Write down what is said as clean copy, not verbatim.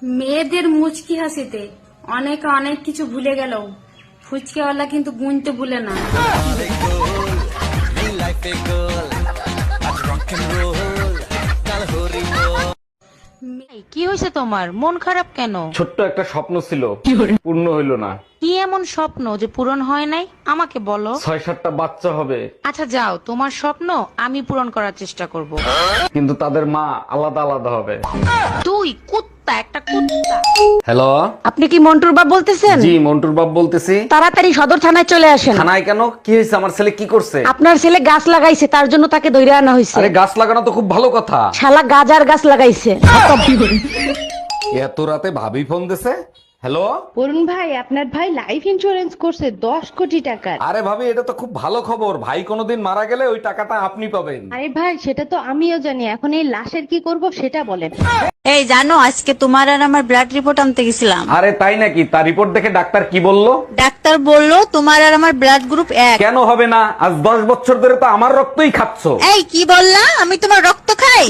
মেয়েদের মুচকি হাসিতে অনেকে অনেক কিছু ভুলে গেল, ফুচকাওয়ালা কিন্তু গুনতে ভুলে না। কি হয়েছে তোমার? মন খারাপ কেন? ছোট্ট একটা স্বপ্ন ছিল, পূর্ণ হইল না। কি এমন স্বপ্ন যে পূরণ হয় নাই আমাকে বলো। 6-7টা বাচ্চা হবে, আচ্ছা যাও, তোমার স্বপ্ন আমি পূরণ করার চেষ্টা করব। কিন্তু তাদের মা আলাদা আলাদা হবে। তুই কুত্তা, একটা কুত্তা। হ্যালো, আপনি কি মন্টুর বাপ বলতেছেন? জি মন্টুর বাপ বলতেছি। তাড়াতাড়ি সদর থানায় চলে আসেন। থানায় কেন? কি হয়েছে? আমার ছেলে কি করছে? আপনার ছেলে গাছ লাগাইছে, তার জন্য তাকে ধরে আনা হয়েছে। আরে গাছ লাগানো তো খুব ভালো কথা। শালা গাজার গাছ লাগাইছে। এত রাতে ভাবি ফোন দিছে। হ্যালো, অরুণ ভাই, আপনার ভাই লাইফ ইন্সুরেন্স করছে 10 কোটি টাকার। আরে ভাবি এটা তো খুব ভালো খবর। ভাই কোনোদিন মারা গেলে ওই টাকাটা আপনি পাবেন। আরে ভাই, সেটা তো আমিও জানি, এখন এই লাশের কি করব সেটা বলেন। এই জানো, আজকে তোমার আর আমার ব্লাড রিপোর্ট আনতে গেছিলাম। আরে তাই নাকি? তার রিপোর্ট দেখে ডাক্তার কি বললো? ডাক্তার বললো তোমার আর আমার ব্লাড গ্রুপ এক। কেন হবে না? আজ 10 বছর ধরে তো আমার রক্তই খাচ্ছো। এই কি বললা? আমি তোমার রক্ত খাই?